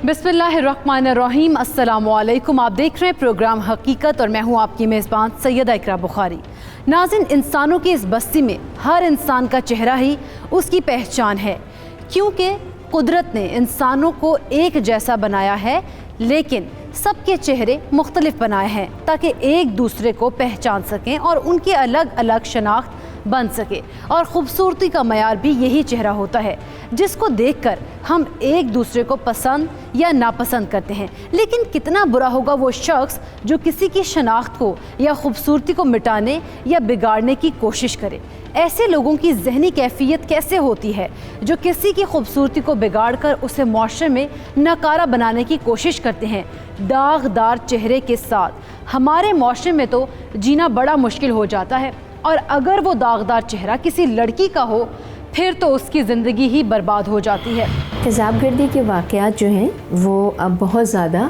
बिस्मिल्लाहिर्रहमानिर्रहीम, अस्सलामुअलैकुम। आप देख रहे हैं प्रोग्राम हकीकत और मैं हूं आपकी मेज़बान सैयदा इकरा बुखारी। नाज़रीन, इंसानों की इस बस्ती में हर इंसान का चेहरा ही उसकी पहचान है, क्योंकि कुदरत ने इंसानों को एक जैसा बनाया है, लेकिन सबके चेहरे मुख्तलिफ बनाए हैं ताकि एक दूसरे को पहचान सकें और उनकी अलग अलग शनाख्त बन सके। और ख़ूबसूरती का मयार भी यही चेहरा होता है, जिसको देखकर हम एक दूसरे को पसंद या नापसंद करते हैं। लेकिन कितना बुरा होगा वो शख्स जो किसी की शनाख्त को या ख़ूबसूरती को मिटाने या बिगाड़ने की कोशिश करे। ऐसे लोगों की जहनी कैफियत कैसे होती है जो किसी की खूबसूरती को बिगाड़ कर उसे मुआशरे में नकारा बनाने की कोशिश करते हैं। दागदार चेहरे के साथ हमारे मुआशरे में तो जीना बड़ा मुश्किल हो जाता है, और अगर वो दागदार चेहरा किसी लड़की का हो फिर तो उसकी ज़िंदगी ही बर्बाद हो जाती है। तेज़ाबगर्दी के वाक़यात जो हैं वो अब बहुत ज़्यादा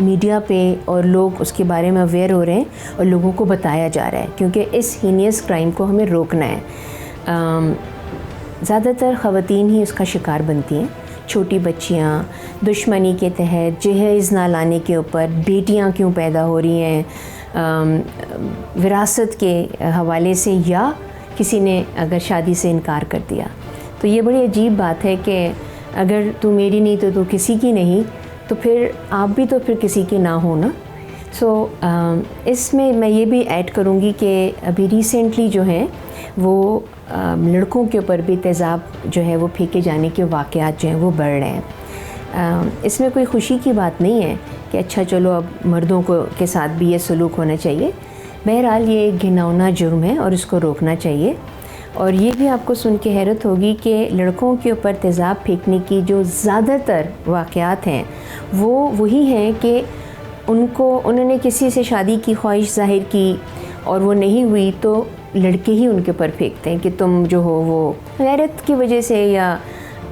मीडिया पे और लोग उसके बारे में अवेयर हो रहे हैं और लोगों को बताया जा रहा है, क्योंकि इस हीनियस क्राइम को हमें रोकना है। ज़्यादातर ख़वातीन ही उसका शिकार बनती हैं। छोटी बच्चियाँ दुश्मनी के तहत जहेज़ ना लाने के ऊपर बेटियाँ क्यों पैदा हो रही हैं, विरासत के हवाले से, या किसी ने अगर शादी से इनकार कर दिया। तो ये बड़ी अजीब बात है कि अगर तू मेरी नहीं तो तू किसी की नहीं, तो फिर आप भी तो फिर किसी की ना हो ना। इसमें मैं ये भी ऐड करूँगी कि अभी रिसेंटली जो है वो लड़कों के ऊपर भी तेज़ाब जो है वो फेंके जाने के वाक़यात जो हैं वो बढ़ रहे हैं। इसमें कोई खुशी की बात नहीं है कि अच्छा चलो अब मर्दों को के साथ भी ये सलूक होना चाहिए। बहरहाल ये एक घिनौना जुर्म है और इसको रोकना चाहिए। और ये भी आपको सुन के हैरत होगी कि लड़कों के ऊपर तेज़ाब फेंकने की जो ज़्यादातर वाक़यात हैं वो वही हैं कि उन्होंने किसी से शादी की ख्वाहिश ज़ाहिर की और वो नहीं हुई तो लड़के ही उनके ऊपर फेंकते हैं कि तुम जो हो वो गैरत की वजह से या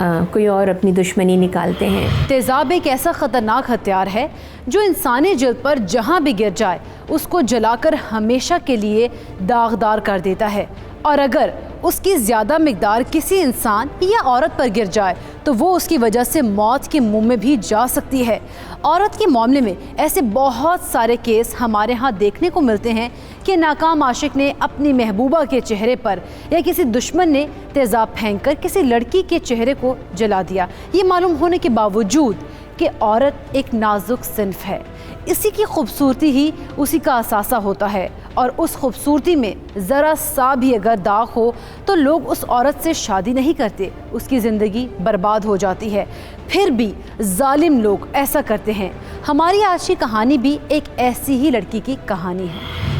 कोई और अपनी दुश्मनी निकालते हैं। तेज़ाब एक ऐसा ख़तरनाक हथियार है जो इंसानी जिल्द पर जहाँ भी गिर जाए उसको जलाकर हमेशा के लिए दागदार कर देता है, और अगर उसकी ज़्यादा मिकदार किसी इंसान या औरत पर गिर जाए तो वो उसकी वजह से मौत के मुंह में भी जा सकती है। औरत के मामले में ऐसे बहुत सारे केस हमारे यहाँ देखने को मिलते हैं कि नाकाम आशिक ने अपनी महबूबा के चेहरे पर या किसी दुश्मन ने तेज़ाब फेंककर किसी लड़की के चेहरे को जला दिया, ये मालूम होने के बावजूद कि औरत एक नाजुक सिन्फ है। इसी की खूबसूरती ही उसी का असासा होता है, और उस खूबसूरती में ज़रा सा भी अगर दाग हो तो लोग उस औरत से शादी नहीं करते, उसकी ज़िंदगी बर्बाद हो जाती है। फिर भी जालिम लोग ऐसा करते हैं। हमारी आज की कहानी भी एक ऐसी ही लड़की की कहानी है।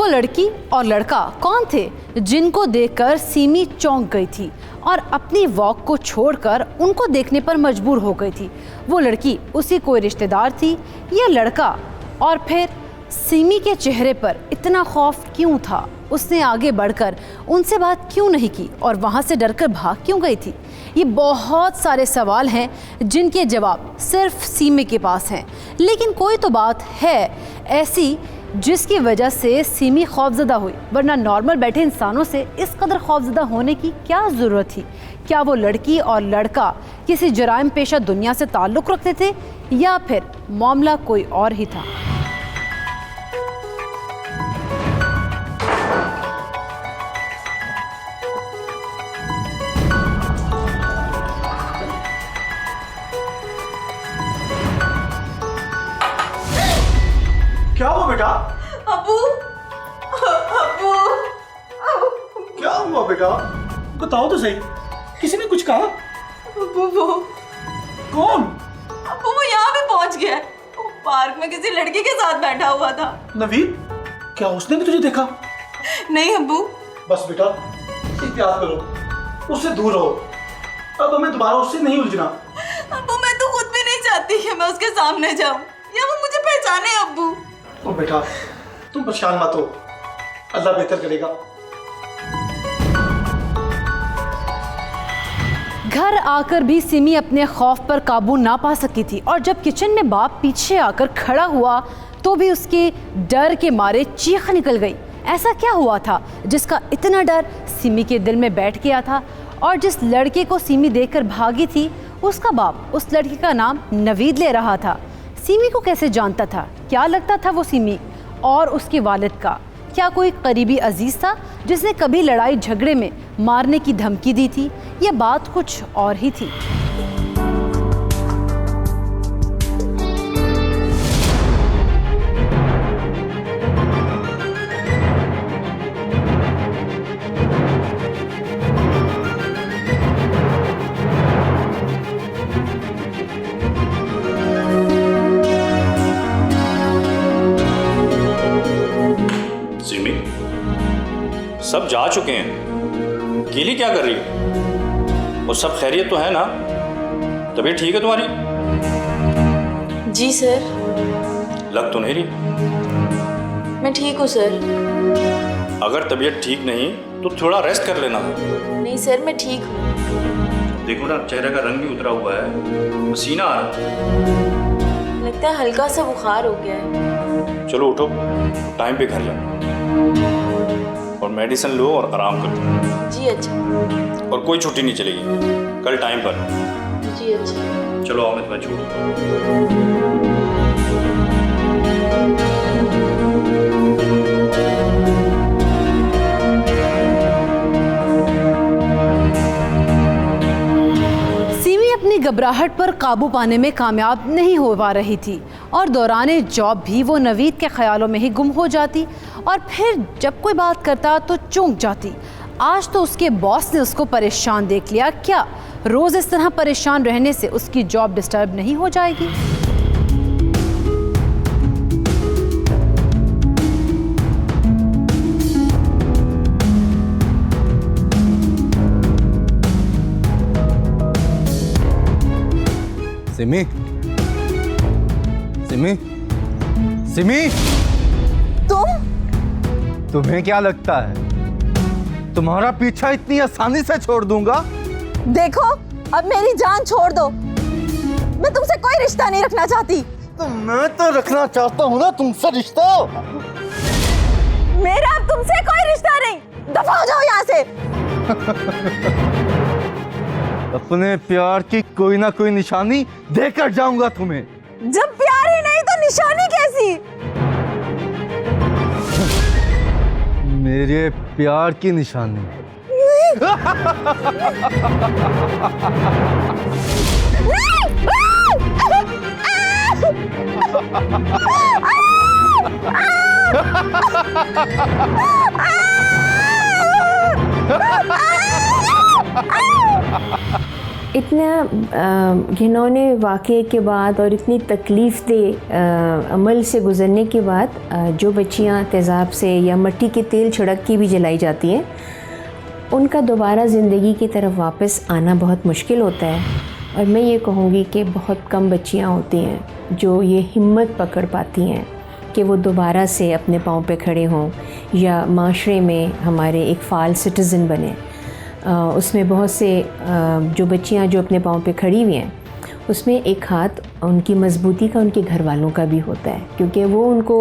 लड़की और लड़का कौन थे जिनको देखकर सीमी चौंक गई थी और अपनी वॉक को छोड़कर उनको देखने पर मजबूर हो गई थी? वो लड़की उसी कोई रिश्तेदार थी या लड़का? और फिर सीमी के चेहरे पर इतना खौफ क्यों था? उसने आगे बढ़कर उनसे बात क्यों नहीं की और वहाँ से डरकर भाग क्यों गई थी? ये बहुत सारे सवाल हैं जिनके जवाब सिर्फ सीमी के पास हैं। लेकिन कोई तो बात है ऐसी जिसकी वजह से सीमी खौफजदा हुई, वरना नॉर्मल बैठे इंसानों से इस कदर खौफजदा होने की क्या ज़रूरत थी? क्या वो लड़की और लड़का किसी जराइम पेशा दुनिया से ताल्लुक़ रखते थे या फिर मामला कोई और ही था? क्या हुआ बेटा? अबू, अबू, क्या हुआ बेटा? बताओ तो सही, किसी ने कुछ कहा? अबू वो कौन? अबू वो यहाँ पे पहुँच गया है। वो पार्क में किसी लड़की के साथ बैठा हुआ था। नवीद, क्या उसने भी तुझे देखा? नहीं अबू, बस बेटा, एक याद करो, उससे दूर रहो। अब हमें दोबारा उससे नहीं उलझना। अब्बू मैं तो खुद भी नहीं चाहती कि मैं उसके सामने जाऊं या वो मुझे पहचाने। अब्बू ओ बेटा, तुम परेशान मत हो, अल्लाह बेहतर करेगा। घर आकर भी सिमी अपने खौफ पर काबू ना पा सकी थी और जब किचन में बाप पीछे आकर खड़ा हुआ तो भी उसके डर के मारे चीख निकल गई। ऐसा क्या हुआ था जिसका इतना डर सिमी के दिल में बैठ गया था? और जिस लड़के को सिमी देखकर भागी थी उसका बाप उस लड़के का नाम नवीद ले रहा था। सिमी को कैसे जानता था? क्या लगता था वो सिमी और उसके वालिद का? क्या कोई करीबी अजीज था जिसने कभी लड़ाई झगड़े में मारने की धमकी दी थी? यह बात कुछ और ही थी। सब जा चुके हैं, अकेली क्या कर रही हो? वो सब खैरियत तो है ना? तबीयत ठीक है तुम्हारी? जी सर। लग तो नहीं रही। मैं ठीक हूँ सर। अगर तबीयत ठीक नहीं तो थोड़ा रेस्ट कर लेना। नहीं सर, मैं ठीक हूँ। देखो ना, चेहरे का रंग भी उतरा हुआ है, पसीना आ रहा है। लगता है हल्का सा बुखार हो गया है। चलो उठो, टाइम पे घर जाओ और मेडिसिन लो और आराम करो। जी अच्छा। और कोई छुट्टी नहीं चलेगी, कल टाइम पर। जी अच्छा। चलो आओ, मैं तुम्हें छोड़। अपनी घबराहट पर काबू पाने में कामयाब नहीं हो पा रही थी और दौराने जॉब भी वो नवीद के ख्यालों में ही गुम हो जाती और फिर जब कोई बात करता तो चूक जाती। आज तो उसके बॉस ने उसको परेशान देख लिया। क्या रोज़ इस तरह परेशान रहने से उसकी जॉब डिस्टर्ब नहीं हो जाएगी? सिमी, सिमी, सिमी, तुम्हें क्या लगता है तुम्हारा पीछा इतनी आसानी से छोड़ दूंगा? देखो, अब मेरी जान छोड़ दो। मैं तुमसे कोई रिश्ता नहीं रखना चाहती। तो मैं तो रखना चाहता हूँ ना तुमसे रिश्ता। मेरा अब तुमसे कोई रिश्ता नहीं। दफा हो जाओ यहाँ से। अपने प्यार की कोई ना कोई निशानी देकर जाऊंगा तुम्हें। जब प्यार ही नहीं तो निशानी कैसी? मेरे प्यार की निशानी। इतना घिनौने वाक़े के बाद और इतनी तकलीफ़ दे अमल से गुज़रने के बाद जो बच्चियां तेज़ाब से या मिट्टी के तेल छिड़क के भी जलाई जाती हैं, उनका दोबारा ज़िंदगी की तरफ वापस आना बहुत मुश्किल होता है। और मैं ये कहूँगी कि बहुत कम बच्चियां होती हैं जो ये हिम्मत पकड़ पाती हैं कि वो दोबारा से अपने पाँव पे खड़े हों या माशरे में हमारे एक फ़ाल सिटीज़न बने। उसमें बहुत से जो बच्चियां जो अपने पाँव पे खड़ी हुई हैं, उसमें एक हाथ उनकी मजबूती का उनके घर वालों का भी होता है, क्योंकि वो उनको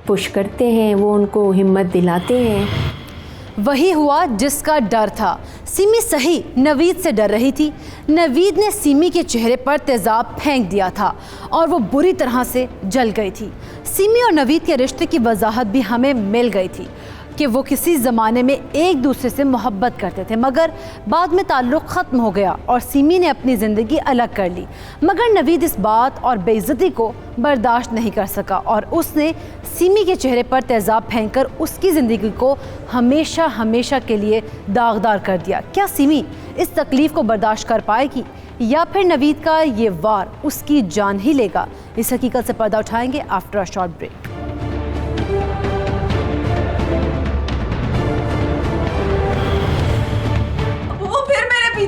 पुश करते हैं, वो उनको हिम्मत दिलाते हैं। वही हुआ जिसका डर था। सिमी सही नवीद से डर रही थी। नवीद ने सिमी के चेहरे पर तेज़ाब फेंक दिया था और वो बुरी तरह से जल गई थी। सिमी और नवीद के रिश्ते की वजाहत भी हमें मिल गई थी कि वो किसी ज़माने में एक दूसरे से मोहब्बत करते थे, मगर बाद में ताल्लुक़ ख़त्म हो गया और सिमी ने अपनी ज़िंदगी अलग कर ली। मगर नवीद इस बात और बेइज्जती को बर्दाश्त नहीं कर सका और उसने सिमी के चेहरे पर तेज़ाब फेंककर उसकी ज़िंदगी को हमेशा हमेशा के लिए दागदार कर दिया। क्या सिमी इस तकलीफ़ को बर्दाश्त कर पाएगी या फिर नवीद का ये वार उसकी जान ही लेगा? इस हकीकत से पर्दा उठाएंगे आफ्टर अ शॉर्ट ब्रेक।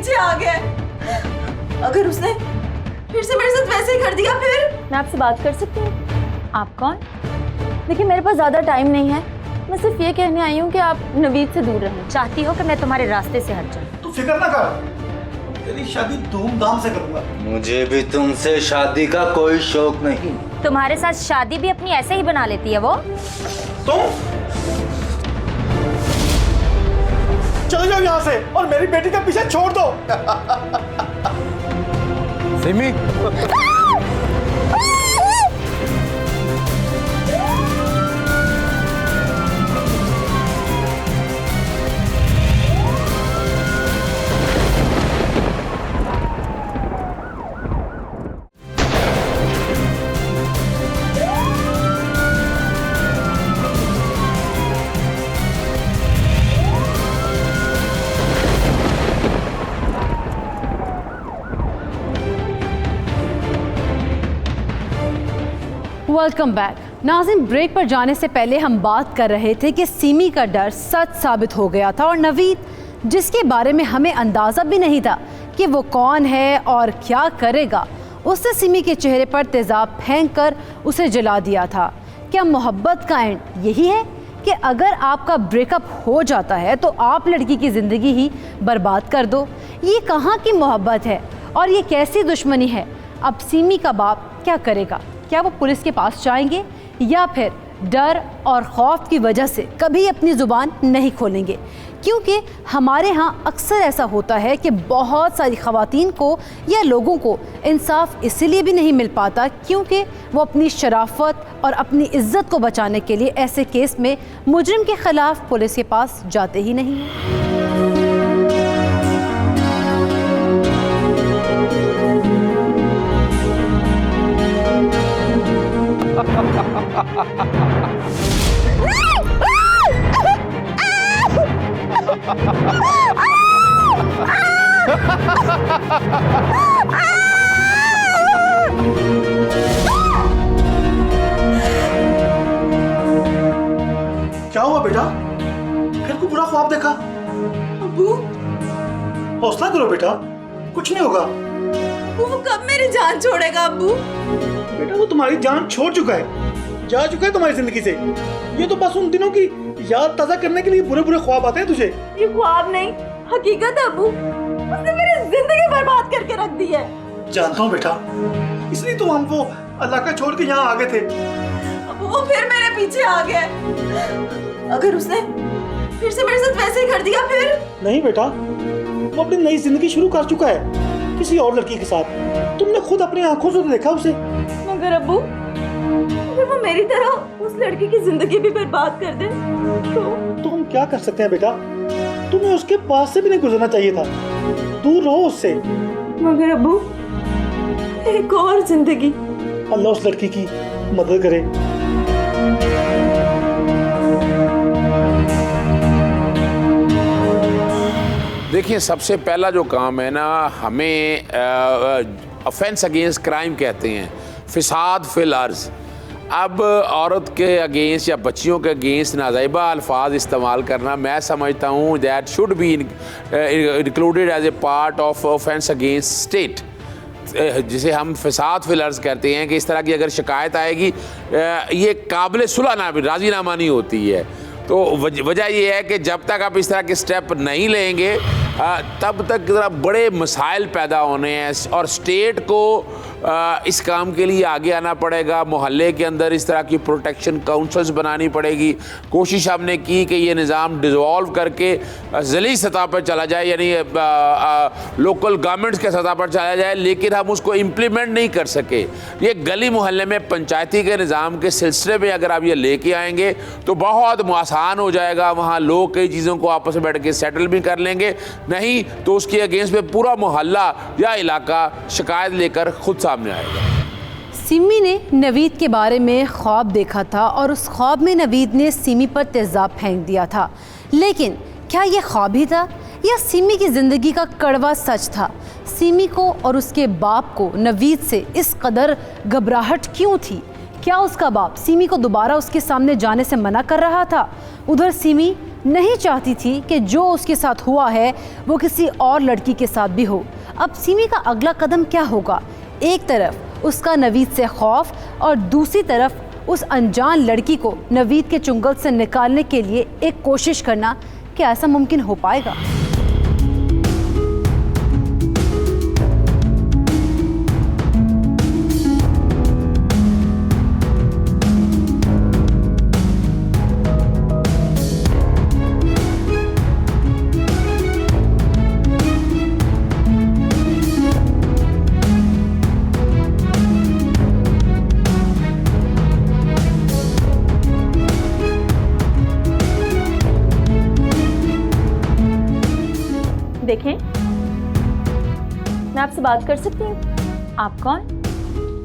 पीछे आ गया है। अगर उसने फिर से मेरे साथ वैसे ही कर दिया फिर? मैं आपसे बात कर सकती हूँ? आप कौन? देखिए मेरे पास ज़्यादा टाइम नहीं है, मैं सिर्फ ये कहने आई हूँ कि आप नवीद से दूर रहें। चाहती हो कि मैं तुम्हारे रास्ते से हट जाऊँ? तू फिक्र ना कर, तेरी शादी धूमधाम से करूंगा। मुझे भी तुमसे शादी का कोई शौक नहीं। तुम्हारे साथ शादी भी अपनी ऐसे ही बना लेती है वो। तुम चले जाओ यहाँ से और मेरी बेटी का पीछे छोड़ दो। Simi, welcome back. Nazim, break पर जाने से पहले हम बात कर रहे थे कि सिमी का डर सच साबित हो गया था और नवीद, जिसके बारे में हमें अंदाज़ा भी नहीं था कि वो कौन है और क्या करेगा, उसने सिमी के चेहरे पर तेज़ाब फेंक कर उसे जला दिया था। क्या मोहब्बत का एंड यही है कि अगर आपका ब्रेकअप हो जाता है तो आप लड़की की ज़िंदगी ही बर्बाद कर दो? ये कहाँ की मोहब्बत है और ये कैसी दुश्मनी है? अब सिमी का बाप क्या करेगा? क्या वो पुलिस के पास जाएंगे या फिर डर और खौफ की वजह से कभी अपनी ज़ुबान नहीं खोलेंगे? क्योंकि हमारे यहाँ अक्सर ऐसा होता है कि बहुत सारी ख़वातीन को या लोगों को इंसाफ इसीलिए भी नहीं मिल पाता क्योंकि वो अपनी शराफत और अपनी इज्जत को बचाने के लिए ऐसे केस में मुजरिम के ख़िलाफ़ पुलिस के पास जाते ही नहीं हैं। क्या हुआ बेटा? फिर कोई बुरा ख्वाब देखा? अब्बू, हौसला करो बेटा, कुछ नहीं होगा। वो कब मेरी जान छोड़ेगा अब्बू? बेटा वो तुम्हारी जान छोड़ चुका है, जा चुका है तुम्हारी जिंदगी से। ये तो बस उन दिनों की याद ताजा करने के लिए बुरे बुरे ख्वाब आते हैं तुझे। ये ख्वाब नहीं, हकीकत है अब्बू। उसने मेरी जिंदगी बर्बाद करके रख दी है। जानता हूँ बेटा, इसलिए तो हमको अल्लाह का छोड़ के यहाँ आ गए थे। अब्बू वो फिर मेरे पीछे आ गया। अगर उसने फिर से मेरे साथ वैसे ही कर दिया फिर? नहीं बेटा, वो अपनी नई जिंदगी शुरू कर चुका है किसी और लड़की के साथ। तुमने खुद अपनी आंखों से देखा उसे। मगर अब्बू, अगर वो मेरी तरह उस लड़की की जिंदगी भी बर्बाद कर दे तो हम क्या कर सकते हैं बेटा? तुम्हें उसके पास से भी नहीं गुजरना चाहिए था, दूर रहो उससे। मगर अब्बू, एक और जिंदगी। अल्लाह उस लड़की की मदद करे। देखिए, सबसे पहला जो काम है ना, हमें ऑफेंस अगेंस्ट क्राइम कहते हैं, फिसाद फिल अर्ज़। अब औरत के अगेंस्ट या बच्चियों के अगेंस्ट नाज़ायबा अल्फाज इस्तेमाल करना, मैं समझता हूँ that should be included as a part of offence against state, जिसे हम फिसाद फिल अर्ज़ कहते हैं। कि इस तरह की अगर शिकायत आएगी, ये काबिल सुलह राज़ीनामा नहीं होती है। तो वजह ये है कि जब तक आप इस तरह के स्टेप नहीं लेंगे तब तक ज़रा बड़े मसाइल पैदा होने हैं और स्टेट को इस काम के लिए आगे आना पड़ेगा। मोहल्ले के अंदर इस तरह की प्रोटेक्शन काउंसिल्स बनानी पड़ेगी। कोशिश हमने की कि ये निज़ाम डिज़ोल्व करके ज़िली सतह पर चला जाए, यानी लोकल गवर्नमेंट्स के सतह पर चला जाए, लेकिन हम उसको इम्प्लीमेंट नहीं कर सके। ये गली मोहल्ले में पंचायती के निज़ाम के सिलसिले में अगर आप ये लेके आएंगे तो बहुत आसान हो जाएगा। वहाँ लोग कई चीज़ों को आपस में बैठ के सेटल भी कर लेंगे, नहीं तो उसके अगेंस्ट में पूरा मोहल्ला या इलाका शिकायत लेकर खुद सामने आएगा। सिमी ने नवीद के बारे में ख्वाब देखा था और उस ख्वाब में नवीद ने सिमी पर तेज़ाब फेंक दिया था, लेकिन क्या यह ख्वाब ही था या सिमी की ज़िंदगी का कड़वा सच था? सिमी को और उसके बाप को नवीद से इस कदर घबराहट क्यों थी? क्या उसका बाप सिमी को दोबारा उसके सामने जाने से मना कर रहा था? उधर सिमी नहीं चाहती थी कि जो उसके साथ हुआ है वो किसी और लड़की के साथ भी हो। अब सिमी का अगला कदम क्या होगा? एक तरफ उसका नवीद से खौफ और दूसरी तरफ उस अनजान लड़की को नवीद के चुंगल से निकालने के लिए एक कोशिश करना, क्या ऐसा मुमकिन हो पाएगा? देखें, मैं आपसे बात कर सकती हूँ? आप कौन?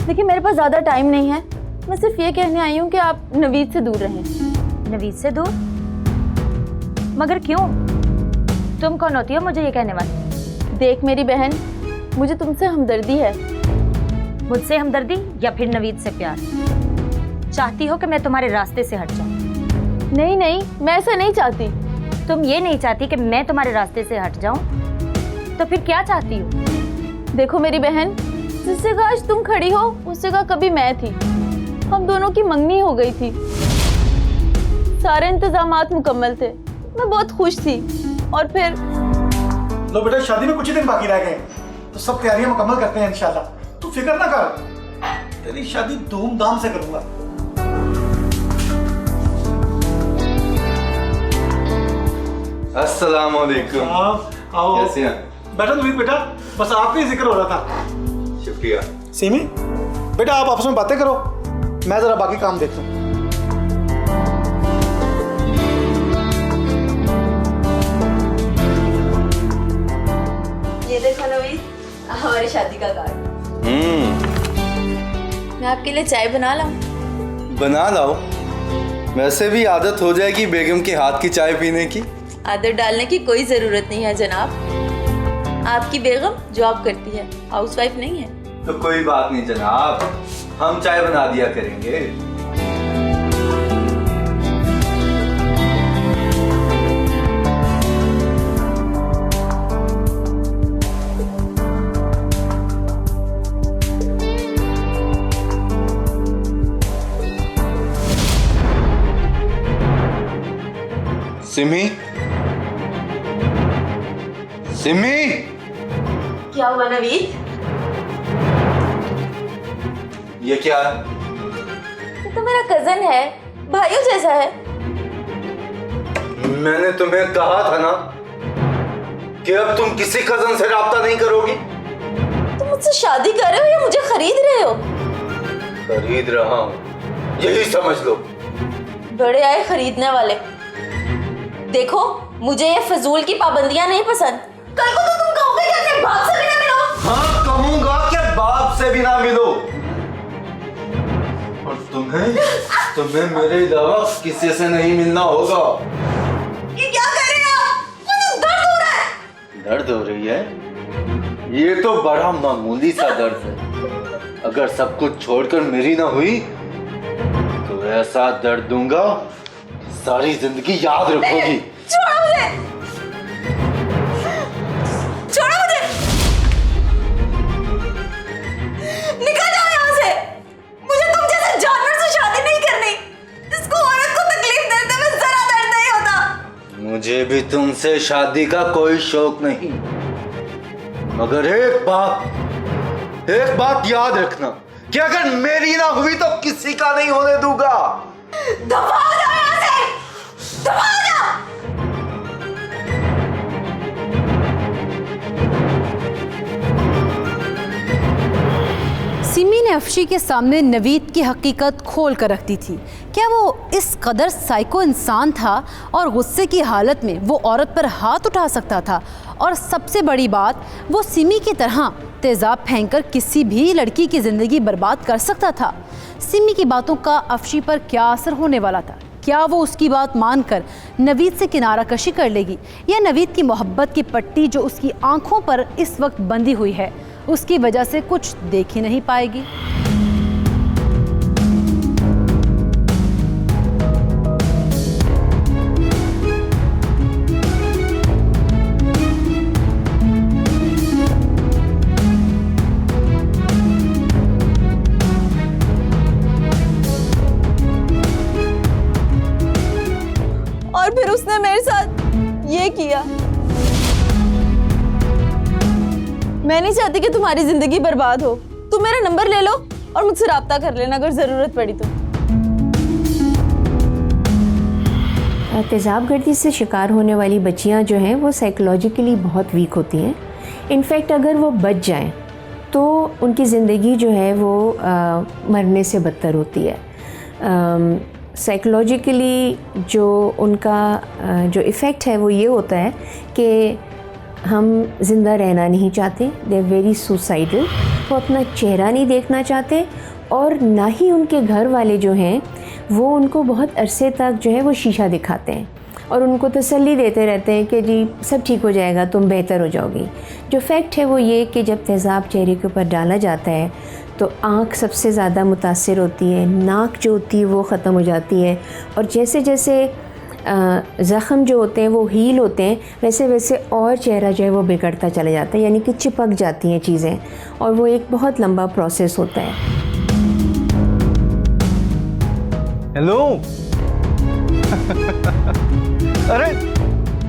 देखिए, मेरे पास ज़्यादा टाइम नहीं है। मैं सिर्फ ये कहने आई हूँ कि आप नवीद से दूर रहें। नवीद से दूर? मगर क्यों? तुम कौन होती हो मुझे ये कहने वाली? देख मेरी बहन, मुझे तुमसे हमदर्दी है। मुझसे हमदर्दी या फिर नवीद से प्यार? चाहती हो कि मैं तुम्हारे रास्ते से हट जाऊं? नहीं नहीं, मैं ऐसा नहीं चाहती। तुम ये नहीं चाहती कि मैं तुम्हारे रास्ते से हट जाऊं, तो फिर क्या चाहती हो? देखो मेरी बहन, जिस जगह आज तुम खड़ी हो उस जगह कभी मैं थी। हम दोनों की मंगनी हो गई थी, सारे इंतजामात मुकम्मल थे, मैं बहुत खुश थी। और फिर लो बेटा, शादी में कुछ ही दिन बाकी रह गए, तो सब तैयारियां मुकम्मल करते हैं इंशाल्लाह। तू फिक्र ना कर, तेरी शादी धूमधाम से करूंगा। अस्सलाम वालेकुम। आओ। कैसे हैं? बैठो नवीद बेटा, बस आपका ही जिक्र हो रहा था। शुक्रिया। सीमी बेटा, आप आपस में बातें करो, मैं जरा बाकी काम देख लूं। ये देखो नवीद, हमारी शादी का कार्ड। मैं आपके लिए चाय बना लाऊं? बना लाओ, वैसे भी आदत हो जाएगी बेगम के हाथ की चाय पीने की। आदत डालने की कोई जरूरत नहीं है जनाब। आपकी बेगम जॉब करती है, हाउसवाइफ नहीं है। तो कोई बात नहीं जनाब, हम चाय बना दिया करेंगे। सिमी, सिमी, क्या हुआ नवीद? ये क्या है? ये तो मेरा कजन है, भाइयों जैसा है। मैंने तुम्हें कहा था ना कि अब तुम किसी कजन से राब्ता नहीं करोगी। तुम मुझसे शादी कर रहे हो या मुझे खरीद रहे हो? खरीद रहा हूं, यही समझ लो। बड़े आए खरीदने वाले। देखो, मुझे ये फजूल की पाबंदियां नहीं पसंद। कल को तो तुम कहोगे कि अपने बाप से भी ना मिलो। हाँ, कहूंगा कि बाप से भी ना मिलो। और तुम्हें मेरे अलावा किसी से नहीं मिलना होगा। ये क्या कर रहे हो आप? मुझे दर्द हो रहा है। दर्द हो रही है? ये तो बड़ा मामूली सा दर्द है। अगर सब कुछ छोड़कर मेरी ना हुई तो ऐसा दर्द दूंगा सारी जिंदगी याद रखोगी। छोड़ो मुझे, छोड़ो मुझे, निकल जाओ यहाँ से। मुझे तुम जैसे जानवर से शादी नहीं करनी, जिसको औरत को तकलीफ देने में जरा दर्द नहीं होता। मुझे भी तुमसे शादी का कोई शौक नहीं, मगर एक बात याद रखना कि अगर मेरी ना हुई तो किसी का नहीं होने दूंगा। दफा हो जाओ यहाँ से, दफा हो जाओ। सिमी ने अफशी के सामने नवीद की हकीकत खोल कर रख दी थी। क्या वो इस कदर साइको इंसान था और गुस्से की हालत में वो औरत पर हाथ उठा सकता था? और सबसे बड़ी बात, वो सिमी की तरह तेज़ाब फेंककर किसी भी लड़की की ज़िंदगी बर्बाद कर सकता था। सिमी की बातों का अफशी पर क्या असर होने वाला था? क्या वो उसकी बात मानकर नवीद से किनारा कशी कर लेगी, या नवीद की मोहब्बत की पट्टी जो उसकी आंखों पर इस वक्त बंधी हुई है उसकी वजह से कुछ देख ही नहीं पाएगी? मेरे साथ ये किया। मैं नहीं चाहती कि तुम्हारी जिंदगी बर्बाद हो। तुम मेरा नंबर ले लो और मुझसे राब्ता कर लेना अगर जरूरत पड़ी तो। तेज़ाबगर्दी से शिकार होने वाली बच्चियां जो हैं वो साइकोलॉजिकली बहुत वीक होती हैं। इनफैक्ट अगर वो बच जाएं तो उनकी ज़िंदगी जो है वो मरने से बदतर होती है। साइकोलॉजिकली जो उनका जो इफ़ेक्ट है वो ये होता है कि हम ज़िंदा रहना नहीं चाहते, दे आर वेरी सुसाइडल। वो अपना चेहरा नहीं देखना चाहते और ना ही उनके घर वाले जो हैं वो उनको बहुत अरसे तक जो है वो शीशा दिखाते हैं और उनको तसल्ली देते रहते हैं कि जी सब ठीक हो जाएगा, तुम बेहतर हो जाओगी। जो फैक्ट है वो ये कि जब तेज़ाब चेहरे के ऊपर डाला जाता है तो आँख सबसे ज़्यादा मुतासिर होती है, नाक जो होती है वो ख़त्म हो जाती है और जैसे जैसे ज़ख़म जो होते हैं वो हील होते हैं वैसे वैसे और चेहरा जो है वो बिगड़ता चला जाता है, यानी कि चिपक जाती हैं चीज़ें और वो एक बहुत लंबा प्रोसेस होता है। हेलो अरे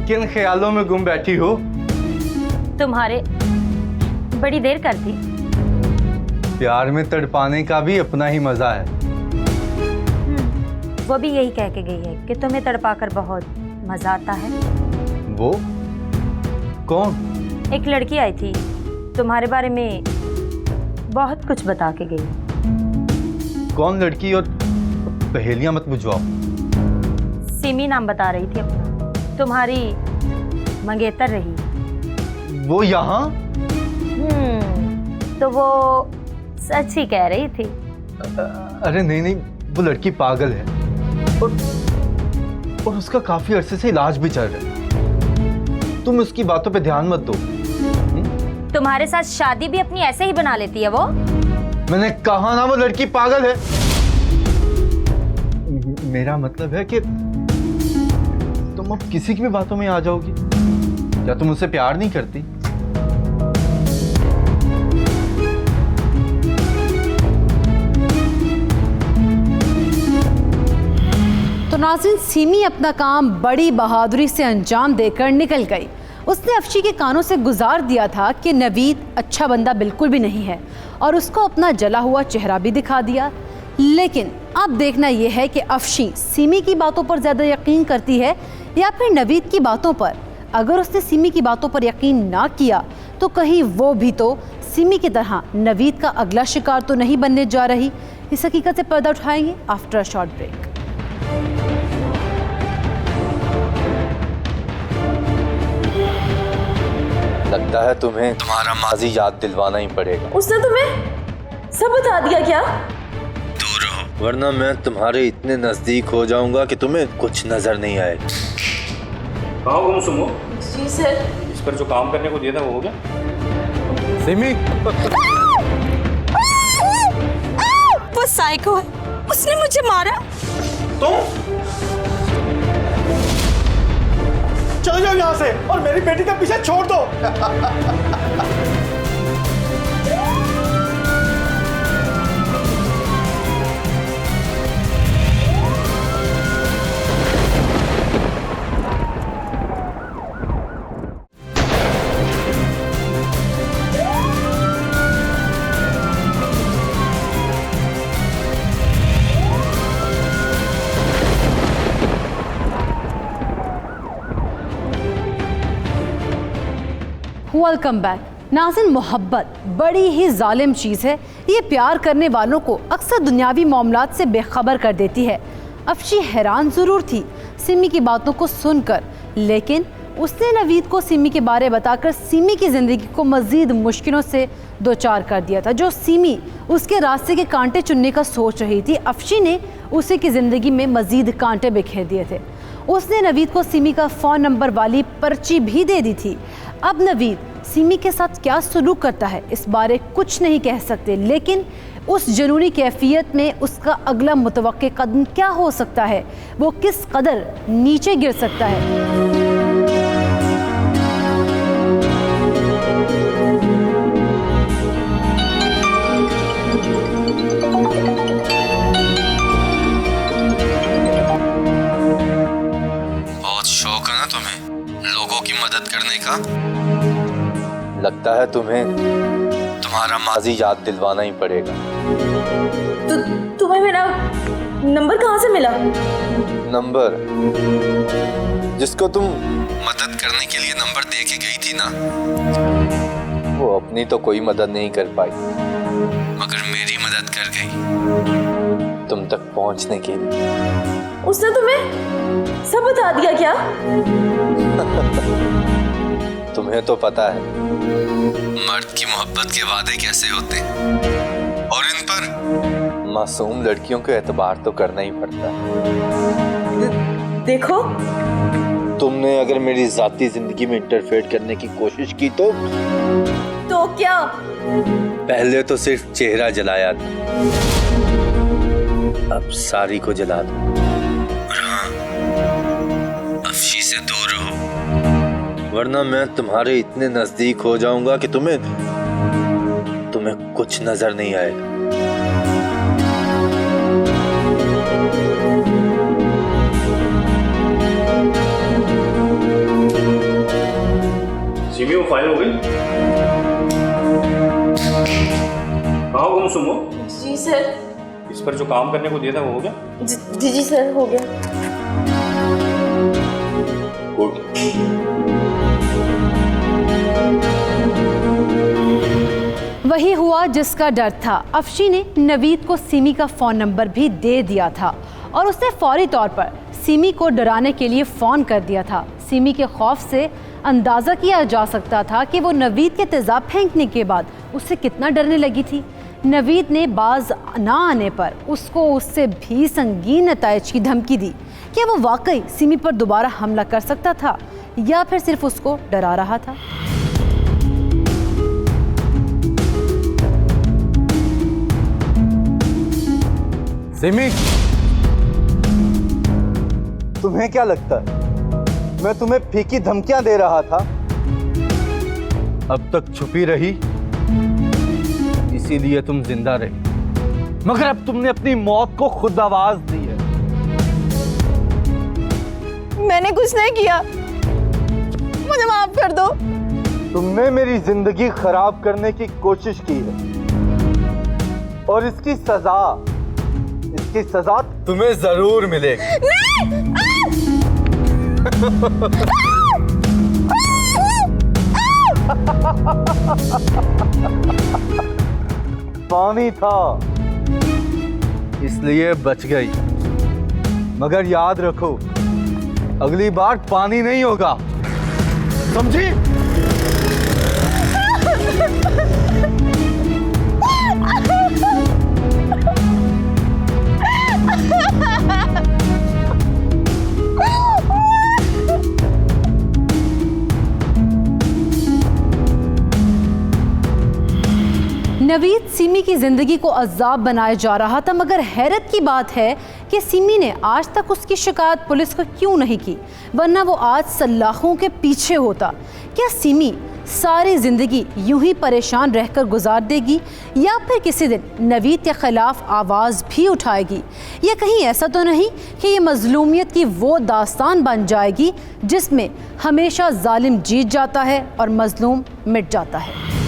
किन ख्यालों में गुम बैठी हो? तुम्हारे बड़ी देर कर दी। प्यार में तड़पाने का भी अपना ही मजा है। वो भी यही कह के गई है कि तुम्हें तड़पाकर बहुत मजा आता है। वो कौन? एक लड़की आई थी, तुम्हारे बारे में बहुत कुछ बता के गई। कौन लड़की? और पहेलियां मत बुझवाओ। सिमी नाम बता रही थी अपना, तुम्हारी मंगेतर रही। वो यहाँ? तो वो सच ही कह रही थी। अरे नहीं नहीं, वो लड़की पागल है और उसका काफी अरसे से इलाज भी चल रहा है। तुम उसकी बातों पे ध्यान मत दो। तुम्हारे साथ शादी भी अपनी ऐसे ही बना लेती है वो। मैंने कहा ना वो लड़की पागल है। मेरा मतलब है कि तुम अब किसी की भी बातों में आ जाओगी। क्या तुम उससे प्यार नहीं करती? तो नाज़रीन, सिमी अपना काम बड़ी बहादुरी से अंजाम देकर निकल गई। उसने अफशी के कानों से गुजार दिया था कि नवीद अच्छा बंदा बिल्कुल भी नहीं है और उसको अपना जला हुआ चेहरा भी दिखा दिया। लेकिन अब देखना यह है कि अफशी सिमी की बातों पर ज़्यादा यकीन करती है या फिर नवीद की बातों पर। अगर उसने सिमी की बातों पर यकीन ना किया तो कहीं वो भी तो सिमी की तरह नवीद का अगला शिकार तो नहीं बनने जा रही। इस हकीकत से पर्दा उठाएंगे आफ्टर अ शॉर्ट ब्रेक। लगता है तुम्हें तुम्हारा माजी याद दिलवाना ही पड़ेगा। उसने तुम्हें सब बता दिया क्या? दूर रहो, वरना मैं तुम्हारे इतने नजदीक हो जाऊंगा कि तुम्हें कुछ नजर नहीं आएगा। कहाँ हो गुम सुमो? जी सर। इस पर जो काम करने को दिया था वो हो गया? सिमी, वो साइको है, उसने मुझे मारा। तुम चले जाओ यहाँ से और मेरी बेटी का पीछा छोड़ दो। Welcome back. नाज़रीन, मोहब्बत बड़ी ही जालिम चीज़ है। ये प्यार करने वालों को अक्सर दुनियावी मामलात से बेखबर कर देती है। अफशी हैरान ज़रूर थी सिमी की बातों को सुनकर, लेकिन उसने नवीद को सिमी के बारे बताकर सिमी की ज़िंदगी को मज़ीद मुश्किलों से दो चार कर दिया था। जो सिमी उसके रास्ते के कांटे चुनने का सोच रही थी, अफशी ने उसी की ज़िंदगी में मज़ीद कांटे बिखेर दिए थे। उसने नवीद को सिमी का फ़ोन नंबर वाली पर्ची भी दे दी थी। अब नवीद सिमी के साथ क्या सलूक करता है इस बारे कुछ नहीं कह सकते, लेकिन उस जुनूनी कैफियत में उसका अगला मुतवक्के कदम क्या हो सकता है, वो किस कदर नीचे गिर सकता है। बहुत शौक लगता है तुम्हें तुम्हारा माजी याद दिलवाना ही पड़ेगा। तो तुम्हें मेरा नंबर कहाँ से मिला? नंबर जिसको तुम मदद करने के लिए नंबर दे के गई थी ना, वो अपनी तो कोई मदद नहीं कर पाई, मगर मेरी मदद कर गई तुम तक पहुंचने के लिए। उसने तुम्हें सब बता दिया क्या? तुम्हें तो पता है मर्द की मोहब्बत के वादे कैसे होते हैं, और इन पर मासूम लड़कियों को एतबार तो करना ही पड़ता है। देखो, तुमने अगर मेरी जाती जिंदगी में इंटरफेयर करने की कोशिश की तो क्या? पहले तो सिर्फ चेहरा जलाया था, अब सारी को जला दो। और हाँ, अफशी से दूर रहो, वरना मैं तुम्हारे इतने नजदीक हो जाऊंगा कि तुम्हें कुछ नजर नहीं आएगा। सिमी, वो फाइल हो गई? कहाँ हो गुमसुम हो? जी सर। इस पर जो काम करने को दिया था वो हो गया? जी सर, हो गया। गुड। वही हुआ जिसका डर था। अफशी ने नवीद को सिमी का फ़ोन नंबर भी दे दिया था और उसने फौरी तौर पर सिमी को डराने के लिए फ़ोन कर दिया था। सिमी के खौफ से अंदाज़ा किया जा सकता था कि वो नवीद के तेज़ाब फेंकने के बाद उससे कितना डरने लगी थी। नवीद ने बाज ना आने पर उसको उससे भी संगीन नताइज की धमकी दी। क्या वो वाकई सिमी पर दोबारा हमला कर सकता था या फिर सिर्फ उसको डरा रहा था? सिमी, तुम्हें क्या लगता है मैं तुम्हें फीकी धमकियां दे रहा था? अब तक छुपी रही इसीलिए तुम जिंदा रही, मगर अब तुमने अपनी मौत को खुद आवाज दी है। मैंने कुछ नहीं किया, मुझे माफ कर दो। तुमने मेरी जिंदगी खराब करने की कोशिश की है और इसकी सजा तुम्हें जरूर मिलेगी। पानी था इसलिए बच गई, मगर याद रखो अगली बार पानी नहीं होगा, समझी? नवीद सिमी की जिंदगी को अजाब बनाया जा रहा था, मगर हैरत की बात है कि सिमी ने आज तक उसकी शिकायत पुलिस को क्यों नहीं की, वरना वो आज सलाखों के पीछे होता। क्या सिमी सारी जिंदगी यूं ही परेशान रहकर गुजार देगी या फिर किसी दिन नवीद के खिलाफ आवाज़ भी उठाएगी? या कहीं ऐसा तो नहीं कि ये मजलूमियत की वो दास्तान बन जाएगी जिसमें हमेशा जालिम जीत जाता है और मजलूम मिट जाता है?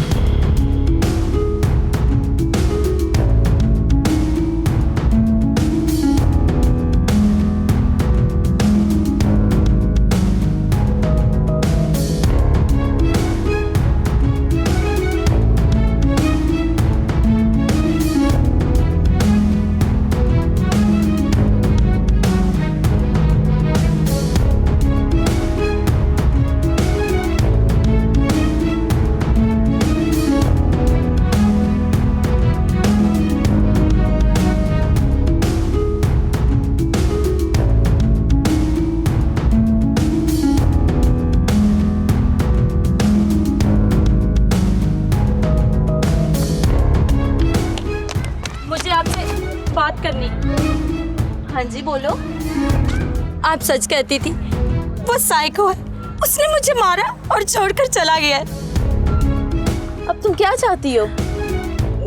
बात करनी। हाँ जी बोलो। आप सच कहती थी, वो साइको है, उसने मुझे मारा और छोड़कर चला गया है। अब तुम क्या चाहती हो?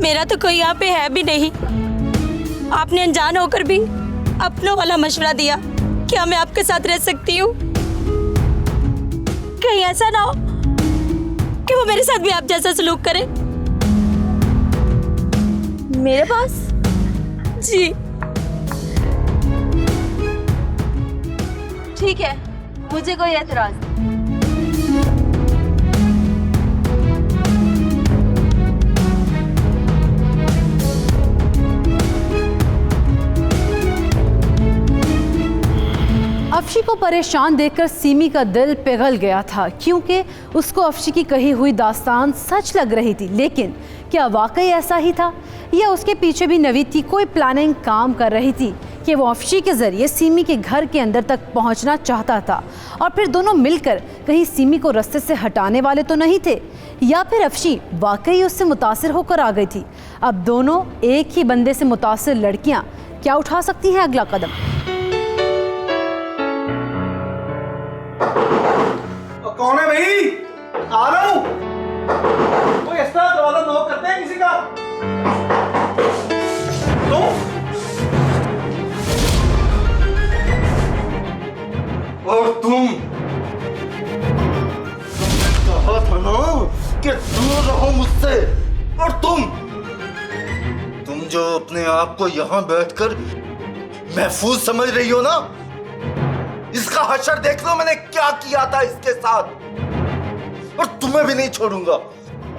मेरा तो कोई यहाँ पे है भी नहीं। आपने अनजान होकर भी अपनों वाला मशवरा दिया। क्या मैं आपके साथ रह सकती हूँ? कहीं ऐसा ना हो कि वो मेरे साथ भी आप जैसा सलूक करे? मेरे पास? जी ठीक है, मुझे कोई एतराज नहीं। अफशी को परेशान देखकर सीमी का दिल पिघल गया था, क्योंकि उसको अफशी की कही हुई दास्तान सच लग रही थी। लेकिन क्या वाकई ऐसा ही था, या उसके पीछे भी नवीद की कोई प्लानिंग काम कर रही थी कि वो अफशी के ज़रिए सीमी के घर के अंदर तक पहुंचना चाहता था, और फिर दोनों मिलकर कहीं सीमी को रास्ते से हटाने वाले तो नहीं थे, या फिर अफशी वाकई उससे मुतासिर होकर आ गई थी। अब दोनों एक ही बंदे से मुतासिर लड़कियाँ क्या उठा सकती हैं अगला कदम? कौन है भाई? आ रहा हूं। कोई इस तरह दरवाजा नॉक करते हैं किसी का? तुम? और तुमने कहा था ना कि दूर रहो मुझसे। और तुम जो अपने आप को यहां बैठकर महफूज समझ रही हो ना, इसका हशर देख लो मैंने क्या किया था इसके साथ। और तुम्हें भी नहीं छोड़ूंगा।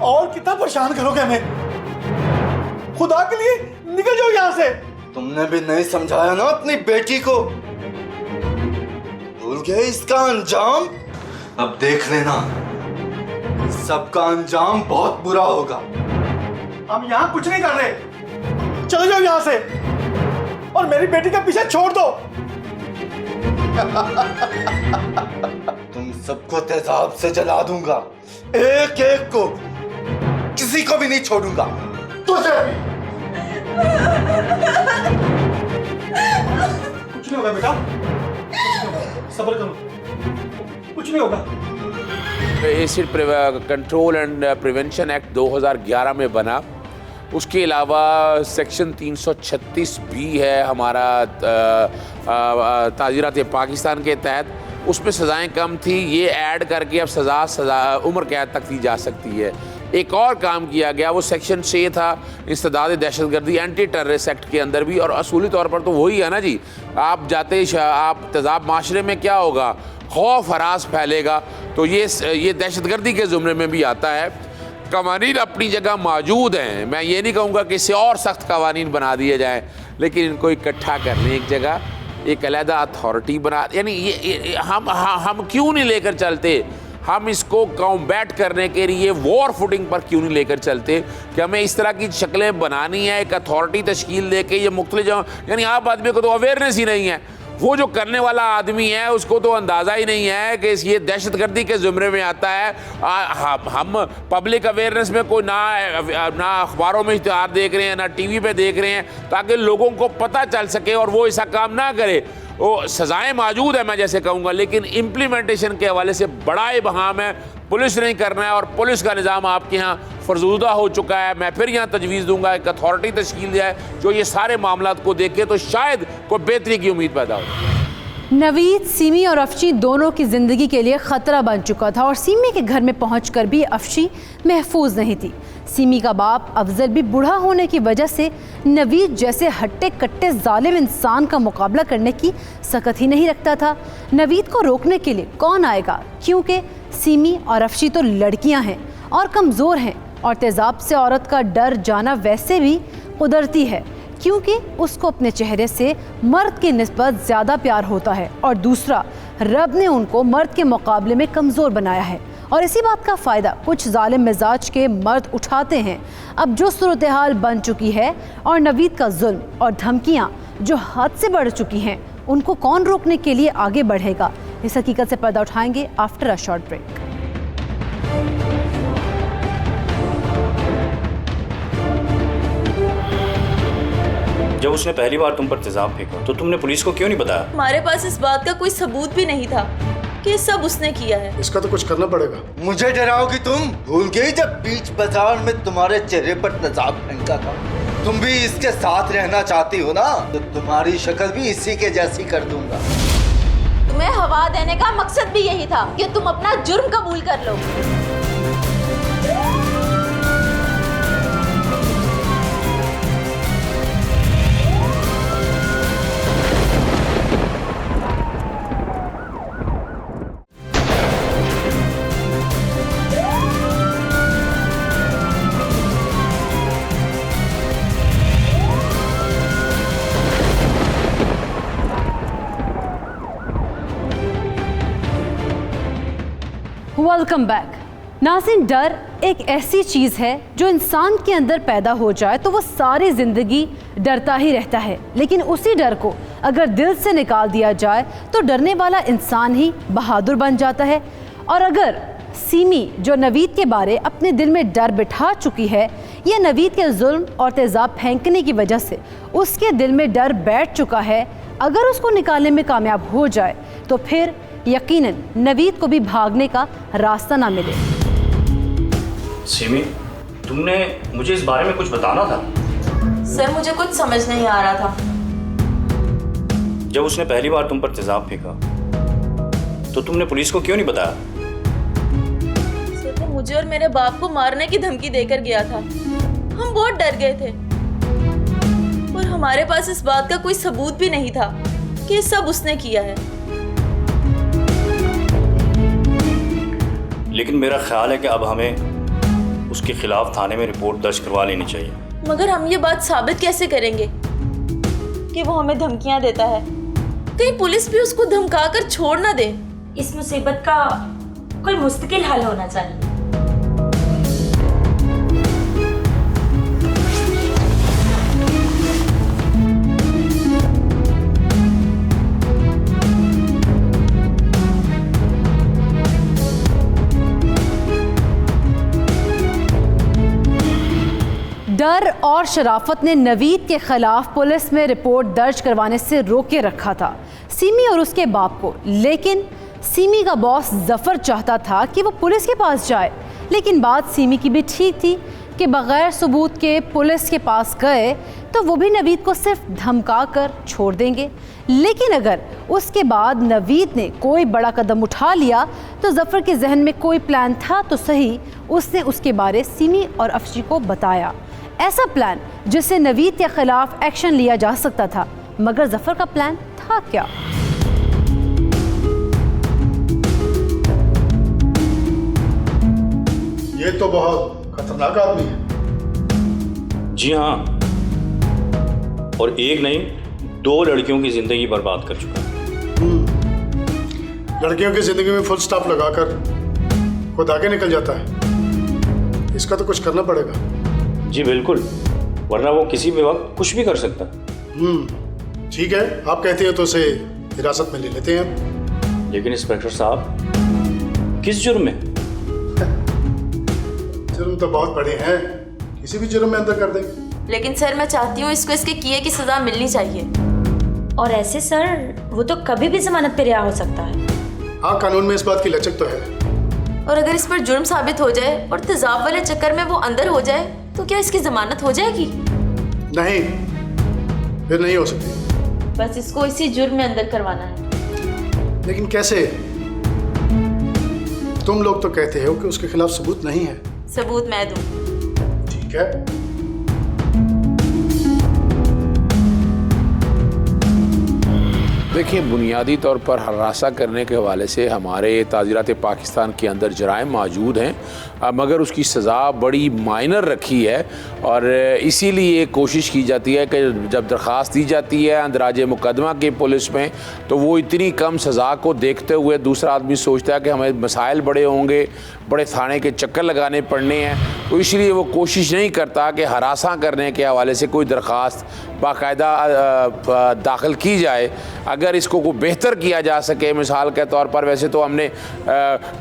और कितना परेशान करोगे हमें? खुदा के लिए निकल जाओ यहाँ से। तुमने भी नहीं समझाया ना अपनी बेटी को। भूल गए इसका अंजाम? अब देख लेना, सबका अंजाम बहुत बुरा होगा। हम यहाँ कुछ नहीं कर रहे, चले जाओ यहाँ से और मेरी बेटी का पीछे छोड़ दो। तुम सबको तेजाब से जला दूंगा, एक एक को, किसी को भी नहीं छोड़ूंगा। तुझे कुछ नहीं होगा बेटा, सब्र करो, कुछ नहीं होगा। Acid control and prevention act 2011 में बना। उसके अलावा सेक्शन 336 भी है हमारा ताज़ीरात पाकिस्तान के तहत, उसमें सज़ाएं कम थी, ये ऐड करके अब सज़ा उम्र कैद तक दी जा सकती है। एक और काम किया गया, वो सेक्शन 6 था इंसदाद दहशतगर्दी एंटी टेररिस्ट एक्ट के अंदर भी, और असूली तौर पर तो वही है ना जी, आप जाते आप तेज़ाब माशरे में क्या होगा, खौफ हरास फैलेगा, तो ये दहशतगर्दी के ज़ुमरे में भी आता है। कवानीन अपनी जगह मौजूद हैं, मैं ये नहीं कहूँगा कि इससे और सख्त कवानीन बना दिए जाएँ, लेकिन इनको इकट्ठा करने एक जगह एक अलहदा अथॉरिटी बना, यानी ये हम क्यों नहीं लेकर चलते, हम इसको कॉम्बैट करने के लिए वॉर फुटिंग पर क्यों नहीं लेकर चलते कि हमें इस तरह की शक्लें बनानी है, एक अथॉरिटी तश्कील दे के ये मुख्तलिफ, यानी आम आदमी को तो अवेयरनेस ही नहीं है। वो जो करने वाला आदमी है उसको तो अंदाज़ा ही नहीं है कि ये दहशतगर्दी के ज़ुमरे में आता है। हम पब्लिक अवेयरनेस में कोई ना अखबारों में इश्तिहार देख रहे हैं, ना टीवी पे देख रहे हैं, ताकि लोगों को पता चल सके और वो ऐसा काम ना करे। वो सज़ाएं मौजूद है, मैं जैसे कहूँगा, लेकिन इम्प्लीमेंटेशन के हवाले से बड़ा इबहाम है। पुलिस नहीं करना है, और पुलिस का निज़ाम आपके यहाँ फरजूदा हो चुका है। मैं फिर यहाँ तजवीज़ दूंगा एक अथॉरिटी तश्कील जाए जो ये सारे मामलात को देखे, तो शायद कोई बेहतरी की उम्मीद पैदा हो। नवीद, सीमी और अफशी दोनों की ज़िंदगी के लिए ख़तरा बन चुका था, और सीमी के घर में पहुंचकर भी अफशी महफूज नहीं थी। सीमी का बाप अफजल भी बूढ़ा होने की वजह से नवीद जैसे हट्टे कट्टे जालिम इंसान का मुकाबला करने की सकत ही नहीं रखता था। नवीद को रोकने के लिए कौन आएगा, क्योंकि सीमी और अफशी तो लड़कियां हैं और कमज़ोर हैं, और तेज़ाब से औरत का डर जाना वैसे भी कुदरती है, क्योंकि उसको अपने चेहरे से मर्द की निस्बत ज़्यादा प्यार होता है, और दूसरा रब ने उनको मर्द के मुकाबले में कमज़ोर बनाया है, और इसी बात का फ़ायदा कुछ जालिम मिजाज के मर्द उठाते हैं। अब जो सूरत हाल बन चुकी है और नवीद का जुल्म और धमकियाँ जो हद से बढ़ चुकी हैं, उनको कौन रोकने के लिए आगे बढ़ेगा, इस हकीकत से पर्दा उठाएंगे आफ्टर अ शॉर्ट ब्रेक। जब उसने पहली बार तुम पर तेजाब फेंका तो तुमने पुलिस को क्यों नहीं बताया? हमारे पास इस बात का कोई सबूत भी नहीं था कि ये सब उसने किया है। इसका तो कुछ करना पड़ेगा। मुझे डराओगी तुम? भूल गई जब बीच बाजार में तुम्हारे चेहरे पर तेजाब फेंका था? तुम भी इसके साथ रहना चाहती हो ना, तो तुम्हारी शक्ल भी इसी के जैसी कर दूंगा। तुम्हें हवा देने का मकसद भी यही था कि तुम अपना जुर्म कबूल कर लो। Welcome back. नाज़रीन, डर एक ऐसी चीज़ है जो इंसान के अंदर पैदा हो जाए तो वो सारी ज़िंदगी डरता ही रहता है, लेकिन उसी डर को अगर दिल से निकाल दिया जाए तो डरने वाला इंसान ही बहादुर बन जाता है। और अगर सीमी जो नवीद के बारे अपने दिल में डर बिठा चुकी है, या नवीद के जुल्म और तेज़ाब फेंकने की वजह से उसके दिल में डर बैठ चुका है, अगर उसको निकालने में कामयाब हो जाए तो फिर यकीनन नवीद को भी भागने का रास्ता ना मिले। सीमी, तुमने मुझे इस बारे में कुछ बताना था। सर मुझे कुछ समझ नहीं आ रहा था। जब उसने पहली बार तुम पर तेजाब फेंका तो तुमने पुलिस को क्यों नहीं बताया? सर, वो मुझे और मेरे बाप को मारने की धमकी देकर गया था। हम बहुत डर गए थे और हमारे पास इस बात का कोई सबूत भी नहीं था कि ये सब उसने किया है। लेकिन मेरा ख्याल है कि अब हमें उसके खिलाफ थाने में रिपोर्ट दर्ज करवा लेनी चाहिए। मगर हम ये बात साबित कैसे करेंगे कि वो हमें धमकियां देता है? कहीं पुलिस भी उसको धमका कर छोड़ ना दे। इस मुसीबत का कोई मुस्तकिल हल होना चाहिए। डर और शराफत ने नवीद के खिलाफ पुलिस में रिपोर्ट दर्ज करवाने से रोके रखा था सीमी और उसके बाप को। लेकिन सीमी का बॉस जफर चाहता था कि वो पुलिस के पास जाए, लेकिन बात सीमी की भी ठीक थी कि बगैर सबूत के पुलिस के पास गए तो वो भी नवीद को सिर्फ धमका कर छोड़ देंगे। लेकिन अगर उसके बाद नवीद ने कोई बड़ा कदम उठा लिया तो जफर के जहन में कोई प्लान था तो सही, उसने उसके बारे सीमी और अफशी को बताया। ऐसा प्लान जिससे नवीद के खिलाफ एक्शन लिया जा सकता था, मगर जफर का प्लान था क्या? ये तो बहुत खतरनाक आदमी है। जी हाँ, और एक नहीं 2 लड़कियों की जिंदगी बर्बाद कर चुका है। लड़कियों की जिंदगी में फुल स्टॉप लगाकर खुद आगे निकल जाता है। इसका तो कुछ करना पड़ेगा। जी बिल्कुल, वरना वो किसी भी वक्त कुछ भी कर सकता। ठीक है, आप कहते हैं तो उसे हिरासत में ले लेते हैं। लेकिन इंस्पेक्टर साहब, किस जुर्म में? जुर्म तो बहुत बड़े हैं, किसी भी जुर्म में अंदर कर देंगे। लेकिन सर मैं चाहती हूँ इसको इसके किए की सजा मिलनी चाहिए। और ऐसे सर वो तो कभी भी जमानत पे रिहा हो सकता है। हाँ, कानून में इस बात की लचक तो है। और अगर इस पर जुर्म साबित हो जाए और तेजाब वाले चक्कर में वो अंदर हो जाए तो क्या इसकी जमानत हो जाएगी? नहीं, फिर नहीं हो सकती। बस इसको इसी जुर्म में अंदर करवाना है। लेकिन कैसे? तुम लोग तो कहते हो कि उसके खिलाफ सबूत नहीं है। सबूत मैं दूं। ठीक है, देखिए, बुनियादी तौर पर हरासा करने के हवाले से हमारे ताज़ीरात पाकिस्तान के अंदर जराइम मौजूद हैं, मगर उसकी सज़ा बड़ी माइनर रखी है। और इसीलिए कोशिश की जाती है कि जब दरख्वास्त दी जाती है अंदराज मुकदमा की पुलिस में, तो वो इतनी कम सज़ा को देखते हुए दूसरा आदमी सोचता है कि हमें मसाइल बड़े होंगे, बड़े थाने के चक्कर लगाने पड़ने हैं, तो इसलिए वो कोशिश नहीं करता कि हरासा करने के हवाले से कोई दरख्वास्त बाकायदा दाखिल की जाए। अगर इसको को बेहतर किया जा सके, मिसाल के तौर पर, वैसे तो हमने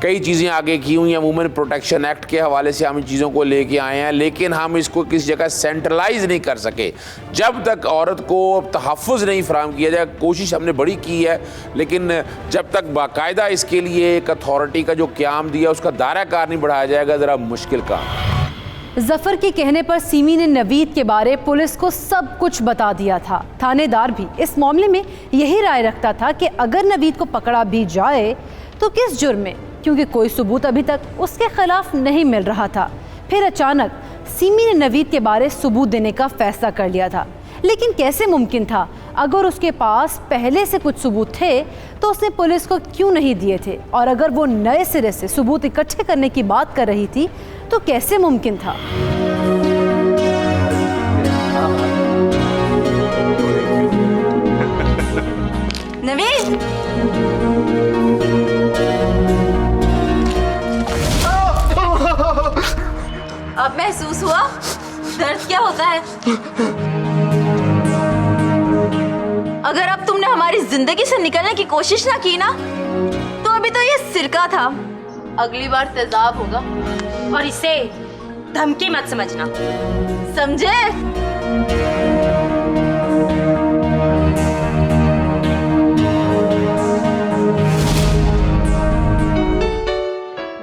कई चीज़ें आगे की हुई हैं, वुमेन प्रोटेक्शन एक्ट के हवाले से हम इन चीज़ों को लेके आए हैं, लेकिन हम इसको किसी जगह सेंट्रलाइज नहीं कर सके। जब तक औरत को तहफ़्फ़ुज़ नहीं फराहम किया जाए, कोशिश हमने बड़ी की है, लेकिन जब तक बाकायदा इसके लिए एक अथॉरिटी का जो क़याम दिया उसका दायरा कार नहीं बढ़ाया जाएगा, ज़रा मुश्किल काम। जफर के कहने पर सीमी ने नवीद के बारे पुलिस को सब कुछ बता दिया था। थानेदार भी इस मामले में यही राय रखता था कि अगर नवीद को पकड़ा भी जाए तो किस जुर्म में, क्योंकि कोई सबूत अभी तक उसके खिलाफ नहीं मिल रहा था। फिर अचानक सीमी ने नवीद के बारे सबूत देने का फैसला कर लिया था। लेकिन कैसे मुमकिन था? अगर उसके पास पहले से कुछ सबूत थे तो उसने पुलिस को क्यों नहीं दिए थे? और अगर वो नए सिरे से सबूत इकट्ठे करने की बात कर रही थी तो कैसे मुमकिन था? नवीद, आता है। अगर अब तुमने हमारी जिंदगी से निकलने की कोशिश ना की ना, तो अभी तो ये सिरका था, अगली बार तेजाब होगा। और इसे धमकी मत समझना, समझे?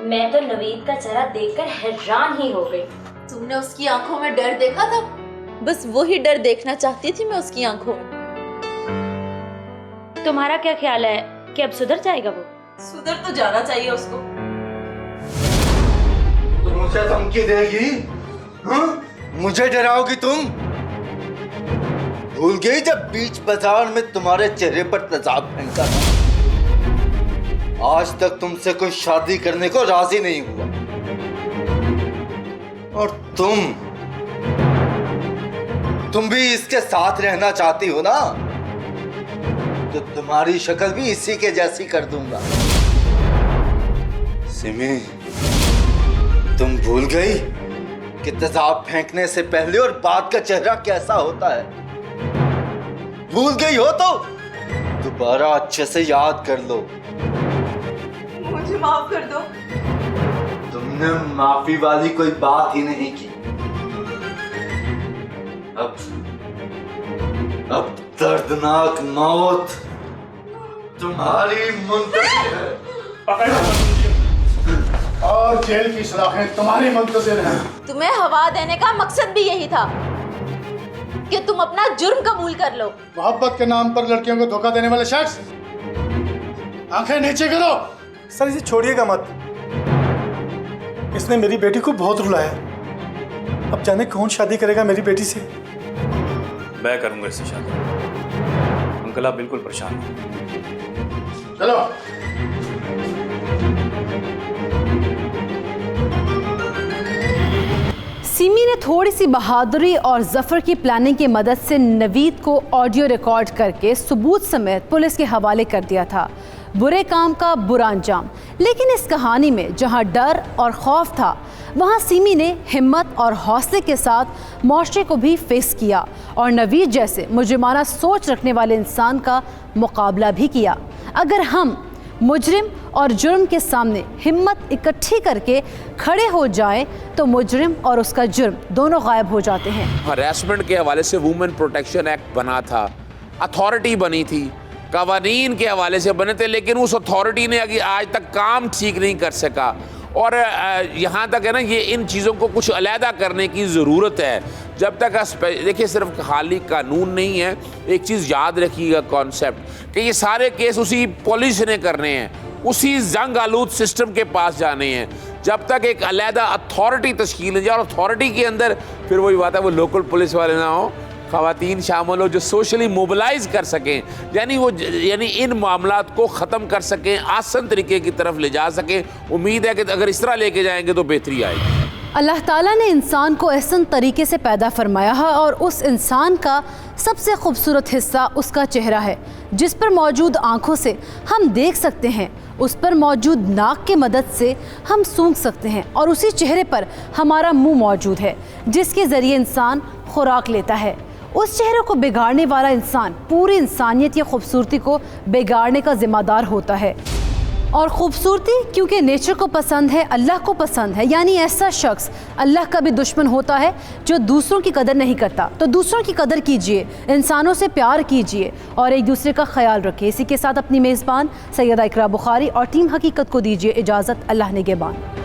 मैं तो नवीद का चेहरा देखकर हैरान ही हो गई। तुमने उसकी आंखों में डर देखा था? बस वही डर देखना चाहती थी मैं उसकी आंखों में। तुम्हारा क्या ख्याल है कि अब सुधर जाएगा वो? सुधर तो जाना चाहिए उसको। तुम मुझे धमकी देगी? हाँ? मुझे डराओगी तुम? भूल गई जब बीच बाजार में तुम्हारे चेहरे पर तेजाब फेंका था? आज तक तुमसे कोई शादी करने को राजी नहीं हुआ, और तुम भी इसके साथ रहना चाहती हो ना? तो तुम्हारी शक्ल भी इसी के जैसी कर दूंगा। सिमी, तुम भूल गई कि तेजाब फेंकने से पहले और बाद का चेहरा कैसा होता है? भूल गई हो तो दोबारा अच्छे से याद कर लो। मुझे माफ कर दो। तुमने माफी वाली कोई बात ही नहीं की। अब दर्दनाक मौत तुम्हारी मुंतज़िर है। और जेल की सलाखें तुम्हारी मुंतज़िर हैं। तुम्हें हवा देने का मकसद भी यही था कि तुम अपना जुर्म कबूल कर लो। मोहब्बत के नाम पर लड़कियों को धोखा देने वाले शख्स, आंखें नीचे करो। सर इसे छोड़िएगा मत, इसने मेरी बेटी को बहुत रुलाया। अब जाने कौन शादी करेगा मेरी बेटी से। मैं करूंगा इससे शादी। अंकल आप बिल्कुल परेशान हैं। चलो। सिमी ने थोड़ी सी बहादुरी और जफर की प्लानिंग की मदद से नवीद को ऑडियो रिकॉर्ड करके सबूत समेत पुलिस के हवाले कर दिया था। बुरे काम का बुरा अंजाम। लेकिन इस कहानी में जहां डर और खौफ था, वहां सिमी ने हिम्मत और हौसले के साथ माशरे को भी फेस किया और नवीद जैसे मुजरिमाना सोच रखने वाले इंसान का मुकाबला भी किया। अगर हम मुजरिम और जुर्म के सामने हिम्मत इकट्ठी करके खड़े हो जाएं, तो मुजरिम और उसका जुर्म दोनों गायब हो जाते हैं। हरासमेंट के हवाले से वुमेन प्रोटेक्शन एक्ट बना था, अथॉरिटी बनी थी, कवानीन के हवाले से बने थे, लेकिन उस अथॉरिटी ने आज तक काम ठीक नहीं कर सका। और यहाँ तक है ना, ये इन चीज़ों को कुछ अलहदा करने की ज़रूरत है। जब तक देखिए, सिर्फ खाली कानून नहीं है, एक चीज़ याद रखिएगा कॉन्सेप्ट, कि ये सारे केस उसी पुलिस ने करने हैं, उसी जंग आलूद सिस्टम के पास जाने हैं। जब तक एक अलहदा अथॉरिटी तश्कील है, और अथॉरिटी के अंदर फिर वही बात है, वो लोकल पुलिस वाले ना हो, ख़वातीन शामिल हो जो सोशली मोबिलाइज कर सकें, यानी इन मामलात को ख़त्म कर सकें, आसान तरीके की तरफ ले जा सकें। उम्मीद है कि अगर इस तरह लेके जाएंगे तो बेहतरी आएगी। अल्लाह ताला ने इंसान को एहसन तरीके से पैदा फरमाया है, और उस इंसान का सबसे खूबसूरत हिस्सा उसका चेहरा है, जिस पर मौजूद आँखों से हम देख सकते हैं, उस पर मौजूद नाक के मदद से हम सूंघ सकते हैं, और उसी चेहरे पर हमारा मुंह मौजूद है, जिसके ज़रिए इंसान खुराक लेता है। उस चेहरे को बिगाड़ने वाला इंसान पूरी इंसानियत या खूबसूरती को बिगाड़ने का ज़िम्मेदार होता है। और खूबसूरती क्योंकि नेचर को पसंद है, अल्लाह को पसंद है, यानी ऐसा शख्स अल्लाह का भी दुश्मन होता है जो दूसरों की कदर नहीं करता। तो दूसरों की कदर कीजिए, इंसानों से प्यार कीजिए और एक दूसरे का ख्याल रखिए। इसी के साथ अपनी मेज़बान सैयदा इकरा बुखारी और टीम हकीकत को दीजिए इजाज़त। अल्लाह निगहबान।